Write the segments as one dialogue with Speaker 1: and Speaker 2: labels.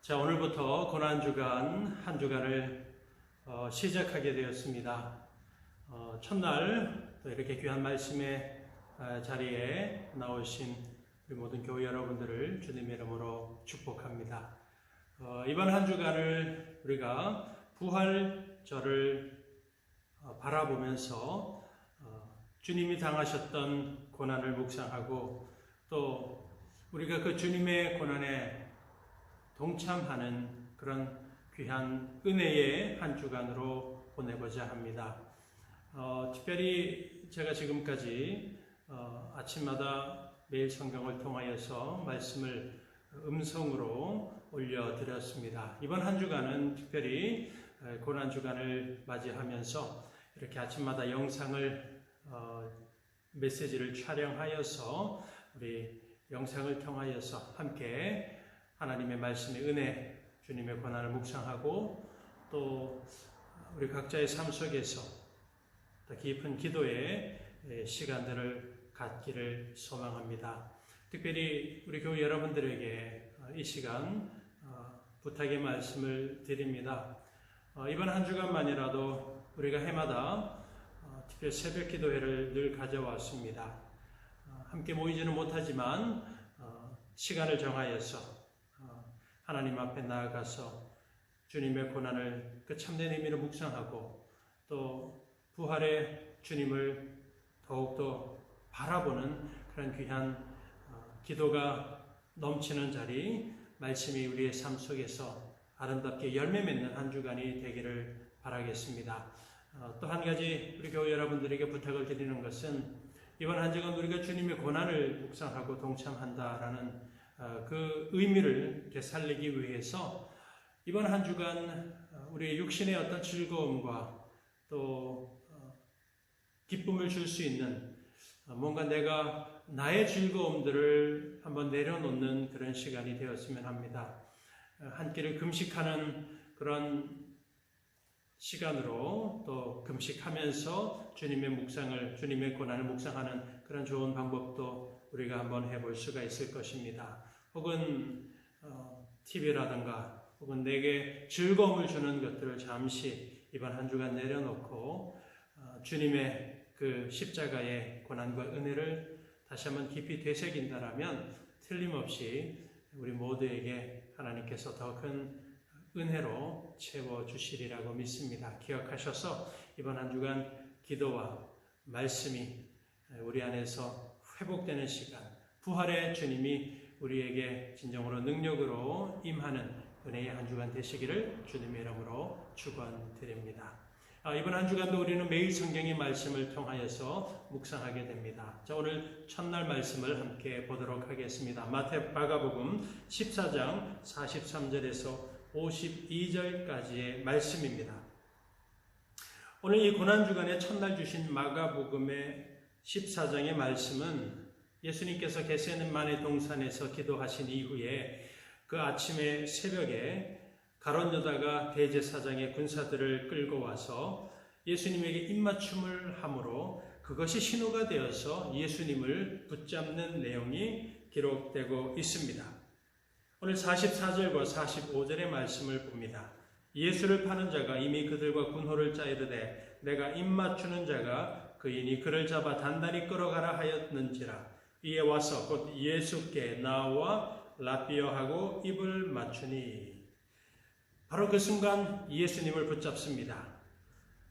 Speaker 1: 자, 오늘부터 고난주간 한 주간을 시작하게 되었습니다. 첫날 또 이렇게 귀한 말씀의 자리에 나오신 우리 모든 교회 여러분들을 주님의 이름으로 축복합니다. 이번 한 주간을 우리가 부활절을 바라보면서 주님이 당하셨던 고난을 묵상하고 또 우리가 그 주님의 고난에 동참하는 그런 귀한 은혜의 한 주간으로 보내고자 합니다. 특별히 제가 지금까지 아침마다 매일 성경을 통하여서 말씀을 음성으로 올려드렸습니다. 이번 한 주간은 특별히 고난 주간을 맞이하면서 이렇게 아침마다 영상을 메시지를 촬영하여서 우리 영상을 통하여서 함께 하나님의 말씀의 은혜, 주님의 고난을 묵상하고 또 우리 각자의 삶 속에서 더 깊은 기도의 시간들을 갖기를 소망합니다. 특별히 우리 교회 여러분들에게 이 시간 부탁의 말씀을 드립니다. 이번 한 주간만이라도 우리가 해마다 특별히 새벽 기도회를 늘 가져왔습니다. 함께 모이지는 못하지만 시간을 정하여서 하나님 앞에 나아가서 주님의 고난을 그 참된 의미로 묵상하고 또 부활의 주님을 더욱더 바라보는 그런 귀한 기도가 넘치는 자리, 말씀이 우리의 삶 속에서 아름답게 열매 맺는 한 주간이 되기를 바라겠습니다. 또 한 가지 우리 교회 여러분들에게 부탁을 드리는 것은 이번 한 주간 우리가 주님의 고난을 묵상하고 동참한다라는 그 의미를 이렇게 살리기 위해서 이번 한 주간 우리의 육신의 어떤 즐거움과 또 기쁨을 줄 수 있는 뭔가 내가 나의 즐거움들을 한번 내려놓는 그런 시간이 되었으면 합니다. 한 끼를 금식하는 그런 시간으로 또 금식하면서 주님의 고난을 묵상하는 그런 좋은 방법도 우리가 한번 해볼 수가 있을 것입니다. 혹은 TV라든가 혹은 내게 즐거움을 주는 것들을 잠시 이번 한 주간 내려놓고 주님의 그 십자가의 고난과 은혜를 다시 한번 깊이 되새긴다라면 틀림없이 우리 모두에게 하나님께서 더 큰 은혜로 채워주시리라고 믿습니다. 기억하셔서 이번 한 주간 기도와 말씀이 우리 안에서 회복되는 시간, 부활의 주님이 우리에게 진정으로 능력으로 임하는 은혜의 한 주간 되시기를 주님의 이름으로 축원드립니다. 이번 한 주간도 우리는 매일 성경의 말씀을 통하여서 묵상하게 됩니다. 자, 오늘 첫날 말씀을 함께 보도록 하겠습니다. 마가복음 14장 43절에서 52절까지의 말씀입니다. 오늘 이 고난주간의 첫날 주신 마가복음의 14장의 말씀은 예수님께서 겟세마네 동산에서 기도하신 이후에 그 아침에 새벽에 가룟 유다가 대제사장의 군사들을 끌고 와서 예수님에게 입맞춤을 함으로 그것이 신호가 되어서 예수님을 붙잡는 내용이 기록되고 있습니다. 오늘 44절과 45절의 말씀을 봅니다. 예수를 파는 자가 이미 그들과 군호를 짜이르되 내가 입맞추는 자가 그이니 그를 잡아 단단히 끌어가라 하였는지라. 이에 와서 곧 예수께 나와 라삐어하고 입을 맞추니. 바로 그 순간 예수님을 붙잡습니다.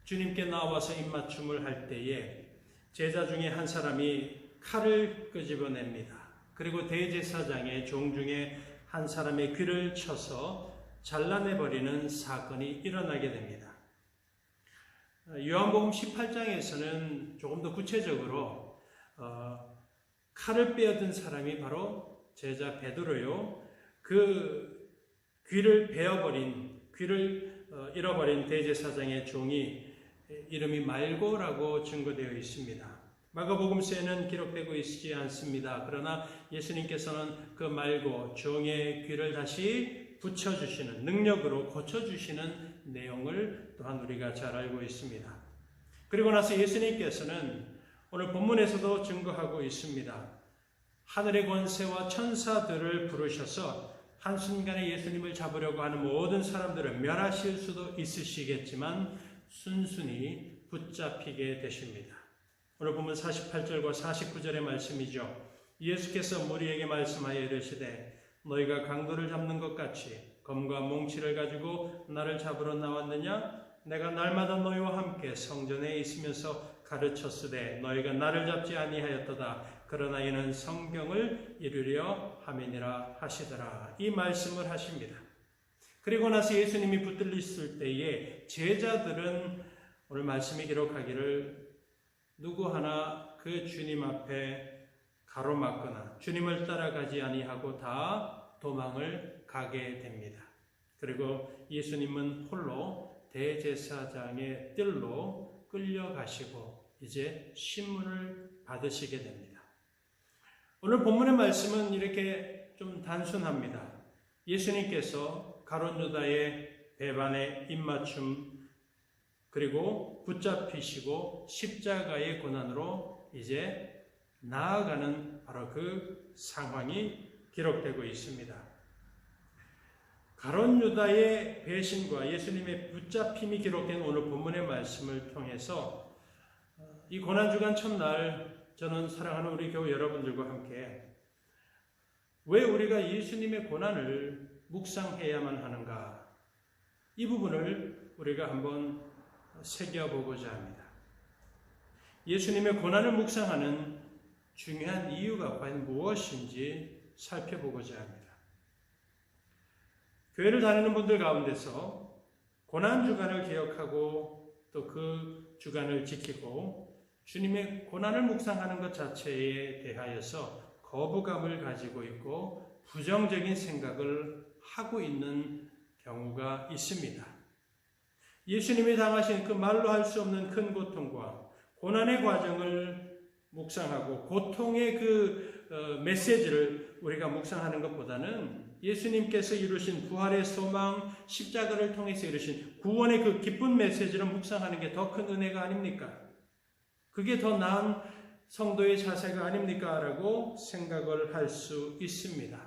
Speaker 1: 주님께 나와서 입맞춤을 할 때에 제자 중에 한 사람이 칼을 끄집어냅니다. 그리고 대제사장의 종 중에 한 사람의 귀를 쳐서 잘라내버리는 사건이 일어나게 됩니다. 요한복음 18장에서는 조금 더 구체적으로 칼을 빼앗은 사람이 바로 제자 베드로요. 그 귀를 잃어버린 대제사장의 종이 이름이 말고라고 증거되어 있습니다. 마가복음서에는 기록되고 있지 않습니다. 그러나 예수님께서는 그 말고 종의 귀를 다시 붙여주시는, 능력으로 고쳐주시는 내용을 또한 우리가 잘 알고 있습니다. 그리고 나서 예수님께서는 오늘 본문에서도 증거하고 있습니다. 하늘의 권세와 천사들을 부르셔서 한순간에 예수님을 잡으려고 하는 모든 사람들을 멸하실 수도 있으시겠지만 순순히 붙잡히게 되십니다. 오늘 보면 48절과 49절의 말씀이죠. 예수께서 무리에게 말씀하여 이르시되 너희가 강도를 잡는 것 같이 검과 몽치를 가지고 나를 잡으러 나왔느냐? 내가 날마다 너희와 함께 성전에 있으면서 가르쳤으되 너희가 나를 잡지 아니하였도다. 그러나 이는 성경을 이루려 함이니라 하시더라. 이 말씀을 하십니다. 그리고 나서 예수님이 붙들리실 때에 제자들은 오늘 말씀이 기록하기를 누구 하나 그 주님 앞에 가로막거나 주님을 따라가지 아니하고 다 도망을 가게 됩니다. 그리고 예수님은 홀로 대제사장의 뜰로 끌려가시고 이제 신문을 받으시게 됩니다. 오늘 본문의 말씀은 이렇게 좀 단순합니다. 예수님께서 가룟 유다의 배반의 입맞춤 그리고 붙잡히시고 십자가의 고난으로 이제 나아가는 바로 그 상황이 기록되고 있습니다. 가룟 유다의 배신과 예수님의 붙잡힘이 기록된 오늘 본문의 말씀을 통해서 이 고난주간 첫날 저는 사랑하는 우리 교우 여러분들과 함께 왜 우리가 예수님의 고난을 묵상해야만 하는가? 이 부분을 우리가 한번 새겨보고자 합니다. 예수님의 고난을 묵상하는 중요한 이유가 과연 무엇인지 살펴보고자 합니다. 교회를 다니는 분들 가운데서 고난주간을 기억하고 또 그 주간을 지키고 주님의 고난을 묵상하는 것 자체에 대하여서 거부감을 가지고 있고 부정적인 생각을 하고 있는 경우가 있습니다. 예수님이 당하신 그 말로 할 수 없는 큰 고통과 고난의 과정을 묵상하고 고통의 그 메시지를 우리가 묵상하는 것보다는 예수님께서 이루신 부활의 소망, 십자가를 통해서 이루신 구원의 그 기쁜 메시지를 묵상하는 게 더 큰 은혜가 아닙니까? 그게 더 나은 성도의 자세가 아닙니까? 라고 생각을 할 수 있습니다.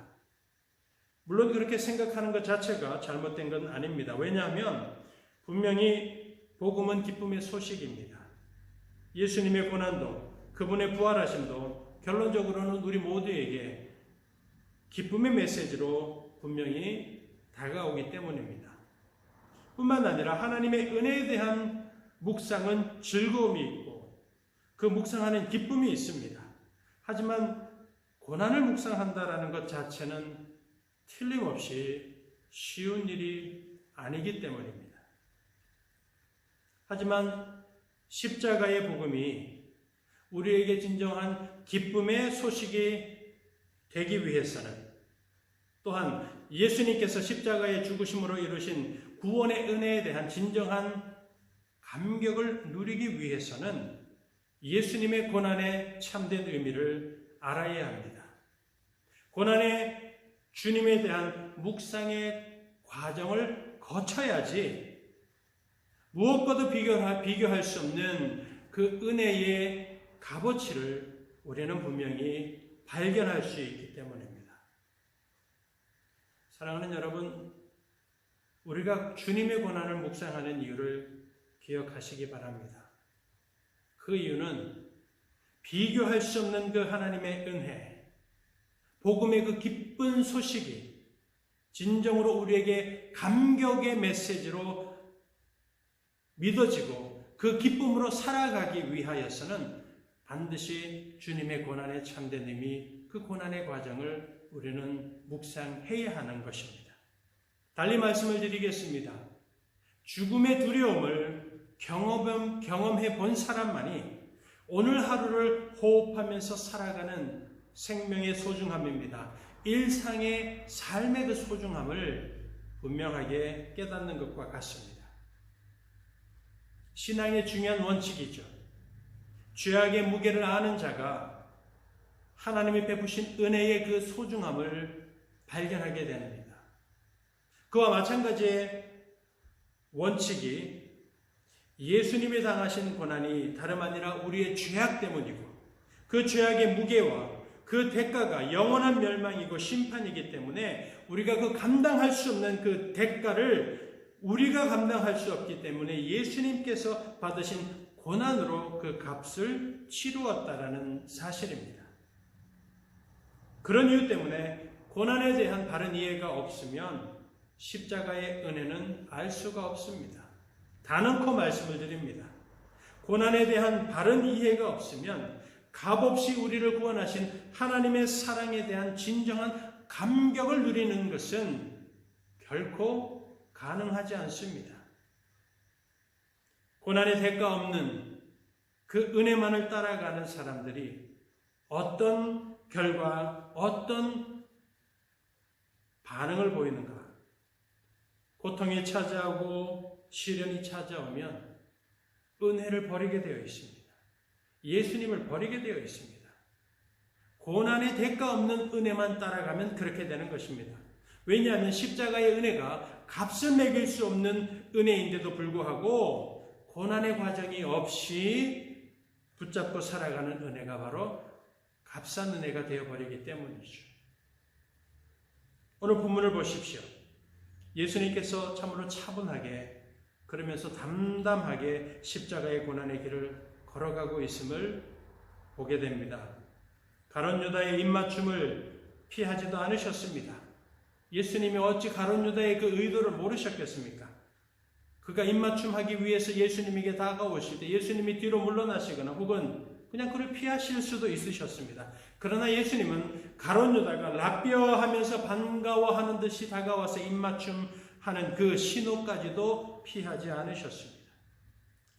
Speaker 1: 물론 그렇게 생각하는 것 자체가 잘못된 건 아닙니다. 왜냐하면 분명히 복음은 기쁨의 소식입니다. 예수님의 고난도 그분의 부활하심도 결론적으로는 우리 모두에게 기쁨의 메시지로 분명히 다가오기 때문입니다. 뿐만 아니라 하나님의 은혜에 대한 묵상은 즐거움이 있고 그 묵상하는 기쁨이 있습니다. 하지만 고난을 묵상한다라는 것 자체는 틀림없이 쉬운 일이 아니기 때문입니다. 하지만 십자가의 복음이 우리에게 진정한 기쁨의 소식이 되기 위해서는 또한 예수님께서 십자가의 죽으심으로 이루신 구원의 은혜에 대한 진정한 감격을 누리기 위해서는 예수님의 고난의 참된 의미를 알아야 합니다. 고난의 주님에 대한 묵상의 과정을 거쳐야지 무엇과도 비교할 수 없는 그 은혜의 값어치를 우리는 분명히 발견할 수 있기 때문입니다. 사랑하는 여러분, 우리가 주님의 고난을 묵상하는 이유를 기억하시기 바랍니다. 그 이유는 비교할 수 없는 그 하나님의 은혜, 복음의 그 기쁜 소식이 진정으로 우리에게 감격의 메시지로 믿어지고 그 기쁨으로 살아가기 위하여서는 반드시 주님의 고난의 참된 의미, 그 고난의 과정을 우리는 묵상해야 하는 것입니다. 달리 말씀을 드리겠습니다. 죽음의 두려움을 경험해 본 사람만이 오늘 하루를 호흡하면서 살아가는 생명의 소중함입니다. 일상의 삶의 그 소중함을 분명하게 깨닫는 것과 같습니다. 신앙의 중요한 원칙이죠. 죄악의 무게를 아는 자가 하나님이 베푸신 은혜의 그 소중함을 발견하게 됩니다. 그와 마찬가지의 원칙이 예수님이 당하신 고난이 다름 아니라 우리의 죄악 때문이고 그 죄악의 무게와 그 대가가 영원한 멸망이고 심판이기 때문에 우리가 그 감당할 수 없는 그 대가를 우리가 감당할 수 없기 때문에 예수님께서 받으신 고난으로 그 값을 치루었다라는 사실입니다. 그런 이유 때문에 고난에 대한 바른 이해가 없으면 십자가의 은혜는 알 수가 없습니다. 단언코 말씀을 드립니다. 고난에 대한 바른 이해가 없으면 값없이 우리를 구원하신 하나님의 사랑에 대한 진정한 감격을 누리는 것은 결코 가능하지 않습니다. 고난의 대가 없는 그 은혜만을 따라가는 사람들이 어떤 결과, 어떤 반응을 보이는가? 고통이 찾아오고 시련이 찾아오면 은혜를 버리게 되어 있습니다. 예수님을 버리게 되어 있습니다. 고난의 대가 없는 은혜만 따라가면 그렇게 되는 것입니다. 왜냐하면 십자가의 은혜가 값을 매길 수 없는 은혜인데도 불구하고 고난의 과정이 없이 붙잡고 살아가는 은혜가 바로 값싼 은혜가 되어버리기 때문이죠. 오늘 본문을 보십시오. 예수님께서 참으로 차분하게 그러면서 담담하게 십자가의 고난의 길을 걸어가고 있음을 보게 됩니다. 가룟 유다의 입맞춤을 피하지도 않으셨습니다. 예수님이 어찌 가룟 유다의 그 의도를 모르셨겠습니까? 그가 입맞춤하기 위해서 예수님에게 다가오실 때 예수님이 뒤로 물러나시거나 혹은 그냥 그를 피하실 수도 있으셨습니다. 그러나 예수님은 가룟 유다가 라비어 하면서 반가워하는 듯이 다가와서 입맞춤하는 그 신호까지도 피하지 않으셨습니다.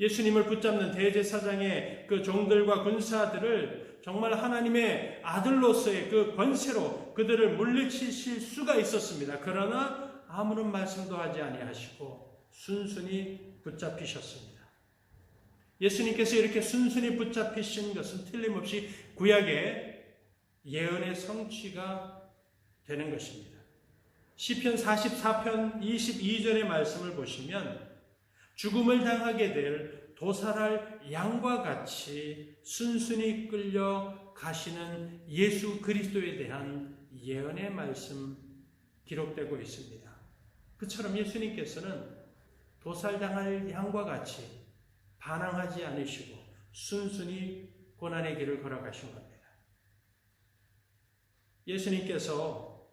Speaker 1: 예수님을 붙잡는 대제사장의 그 종들과 군사들을 정말 하나님의 아들로서의 그 권세로 그들을 물리치실 수가 있었습니다. 그러나 아무런 말씀도 하지 아니하시고 순순히 붙잡히셨습니다. 예수님께서 이렇게 순순히 붙잡히신 것은 틀림없이 구약의 예언의 성취가 되는 것입니다. 시편 44편 22절의 말씀을 보시면 죽음을 당하게 될 도살할 양과 같이 순순히 끌려 가시는 예수 그리스도에 대한 예언의 말씀 기록되고 있습니다. 그처럼 예수님께서는 도살당할 양과 같이 반항하지 않으시고 순순히 고난의 길을 걸어가신 겁니다. 예수님께서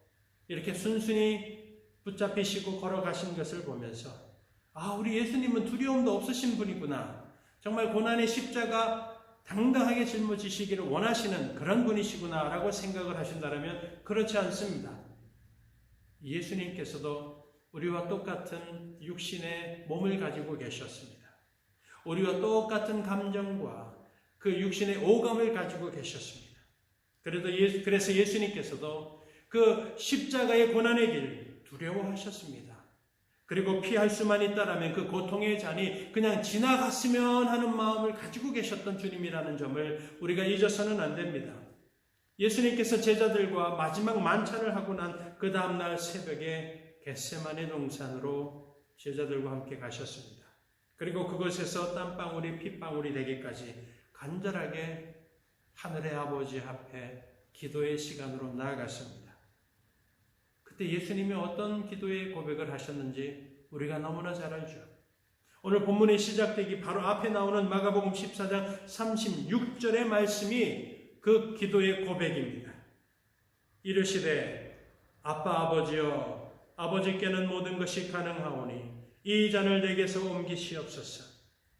Speaker 1: 이렇게 순순히 붙잡히시고 걸어가신 것을 보면서 우리 예수님은 두려움도 없으신 분이구나. 정말 고난의 십자가 당당하게 짊어지시기를 원하시는 그런 분이시구나 라고 생각을 하신다면 그렇지 않습니다. 예수님께서도 우리와 똑같은 육신의 몸을 가지고 계셨습니다. 우리와 똑같은 감정과 그 육신의 오감을 가지고 계셨습니다. 그래서 예수님께서도 그 십자가의 고난의 길 두려워하셨습니다. 그리고 피할 수만 있다라면 그 고통의 잔이 그냥 지나갔으면 하는 마음을 가지고 계셨던 주님이라는 점을 우리가 잊어서는 안 됩니다. 예수님께서 제자들과 마지막 만찬을 하고 난 그 다음날 새벽에 겟세마네 동산으로 제자들과 함께 가셨습니다. 그리고 그곳에서 땀방울이 핏방울이 되기까지 간절하게 하늘의 아버지 앞에 기도의 시간으로 나아갔습니다. 그때 예수님이 어떤 기도의 고백을 하셨는지 우리가 너무나 잘 알죠. 오늘 본문이 시작되기 바로 앞에 나오는 마가복음 14장 36절의 말씀이 그 기도의 고백입니다. 이르시되 아빠 아버지여 아버지께는 모든 것이 가능하오니 이 잔을 내게서 옮기시옵소서.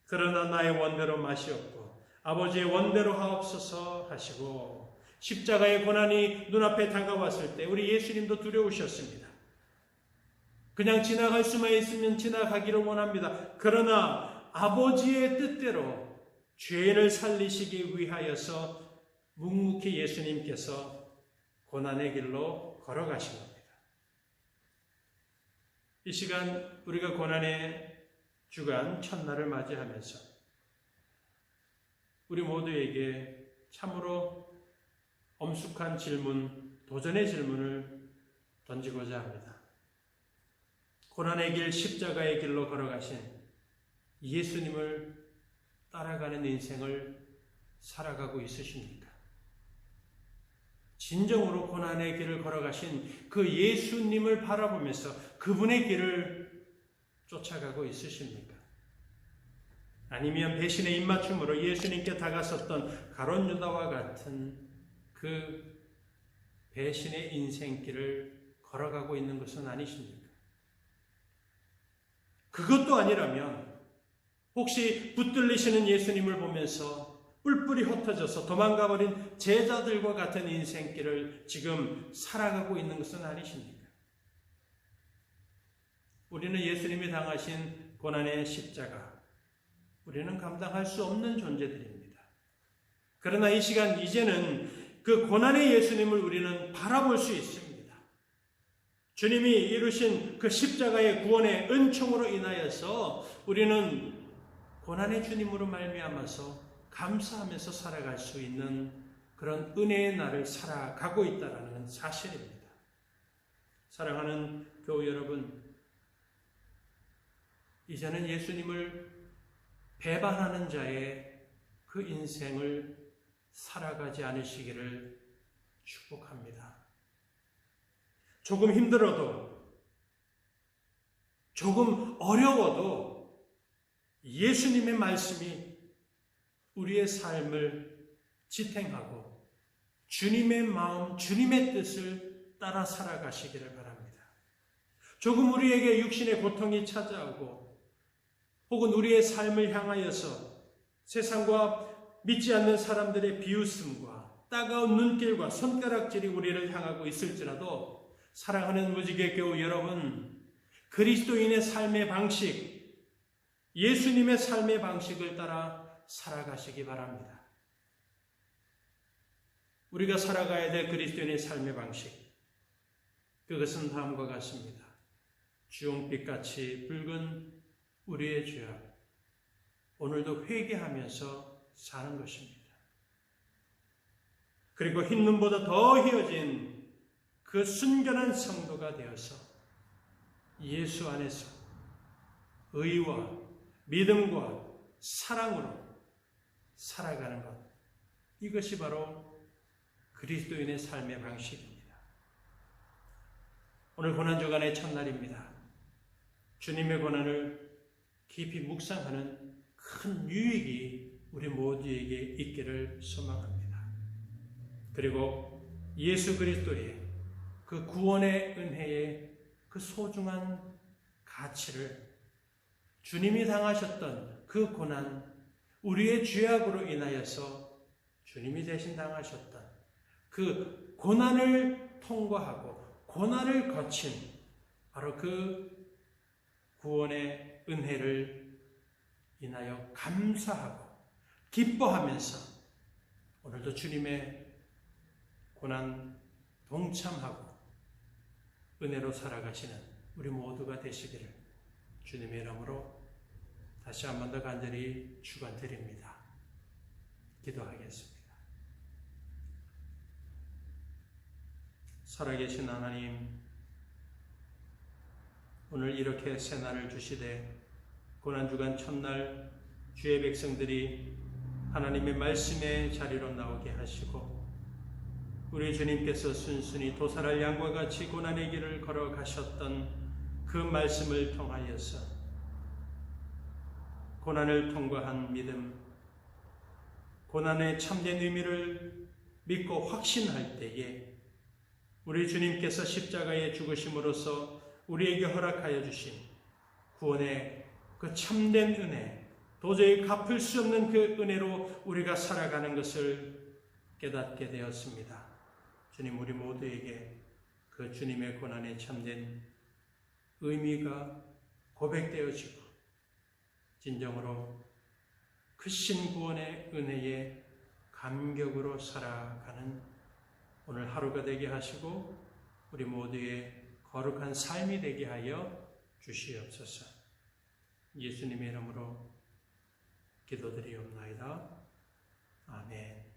Speaker 1: 그러나 나의 원대로 마시옵고 아버지의 원대로 하옵소서 하시고 십자가의 고난이 눈앞에 다가왔을 때 우리 예수님도 두려우셨습니다. 그냥 지나갈 수만 있으면 지나가기를 원합니다. 그러나 아버지의 뜻대로 죄인을 살리시기 위하여서 묵묵히 예수님께서 고난의 길로 걸어가신 겁니다. 이 시간 우리가 고난의 주간 첫날을 맞이하면서 우리 모두에게 참으로 엄숙한 질문, 도전의 질문을 던지고자 합니다. 고난의 길, 십자가의 길로 걸어가신 예수님을 따라가는 인생을 살아가고 있으십니까? 진정으로 고난의 길을 걸어가신 그 예수님을 바라보면서 그분의 길을 쫓아가고 있으십니까? 아니면 배신의 입맞춤으로 예수님께 다가섰던 가룟 유다와 같은 그 배신의 인생길을 걸어가고 있는 것은 아니십니까? 그것도 아니라면 혹시 붙들리시는 예수님을 보면서 뿔뿔이 흩어져서 도망가버린 제자들과 같은 인생길을 지금 살아가고 있는 것은 아니십니까? 우리는 예수님이 당하신 고난의 십자가, 우리는 감당할 수 없는 존재들입니다. 그러나 이 시간 이제는 그 고난의 예수님을 우리는 바라볼 수 있습니다. 주님이 이루신 그 십자가의 구원의 은총으로 인하여서 우리는 고난의 주님으로 말미암아서 감사하면서 살아갈 수 있는 그런 은혜의 날을 살아가고 있다는 사실입니다. 사랑하는 교우 여러분, 이제는 예수님을 배반하는 자의 그 인생을 살아가지 않으시기를 축복합니다. 조금 힘들어도, 조금 어려워도 예수님의 말씀이 우리의 삶을 지탱하고 주님의 마음, 주님의 뜻을 따라 살아가시기를 바랍니다. 조금 우리에게 육신의 고통이 찾아오고 혹은 우리의 삶을 향하여서 세상과 믿지 않는 사람들의 비웃음과 따가운 눈길과 손가락질이 우리를 향하고 있을지라도 사랑하는 무지개 교우 여러분, 그리스도인의 삶의 방식, 예수님의 삶의 방식을 따라 살아가시기 바랍니다. 우리가 살아가야 될 그리스도인의 삶의 방식, 그것은 다음과 같습니다. 주홍빛같이 붉은 우리의 죄악, 오늘도 회개하면서 사는 것입니다. 그리고 흰 눈보다 더 희어진 그 순결한 성도가 되어서 예수 안에서 의와 믿음과 사랑으로 살아가는 것, 이것이 바로 그리스도인의 삶의 방식입니다. 오늘 고난주간의 첫날입니다. 주님의 고난을 깊이 묵상하는 큰 유익이 우리 모두에게 있기를 소망합니다. 그리고 예수 그리스도의 그 구원의 은혜의 그 소중한 가치를, 주님이 당하셨던 그 고난, 우리의 죄악으로 인하여서 주님이 대신 당하셨던 그 고난을 통과하고 고난을 거친 바로 그 구원의 은혜를 인하여 감사하고 기뻐하면서 오늘도 주님의 고난 동참하고 은혜로 살아가시는 우리 모두가 되시기를 주님의 이름으로 다시 한 번 더 간절히 축원드립니다. 기도하겠습니다. 살아계신 하나님, 오늘 이렇게 새날을 주시되 고난주간 첫날 주의 백성들이 하나님의 말씀의 자리로 나오게 하시고 우리 주님께서 순순히 도살할 양과 같이 고난의 길을 걸어가셨던 그 말씀을 통하여서 고난을 통과한 믿음, 고난의 참된 의미를 믿고 확신할 때에 우리 주님께서 십자가에 죽으심으로써 우리에게 허락하여 주신 구원의 그 참된 은혜, 도저히 갚을 수 없는 그 은혜로 우리가 살아가는 것을 깨닫게 되었습니다. 주님, 우리 모두에게 그 주님의 고난의 참된 의미가 고백되어지고 진정으로 크신 구원의 은혜에 감격으로 살아가는 오늘 하루가 되게 하시고 우리 모두의 거룩한 삶이 되게 하여 주시옵소서. 예수님의 이름으로 기도드리옵나이다. 아멘.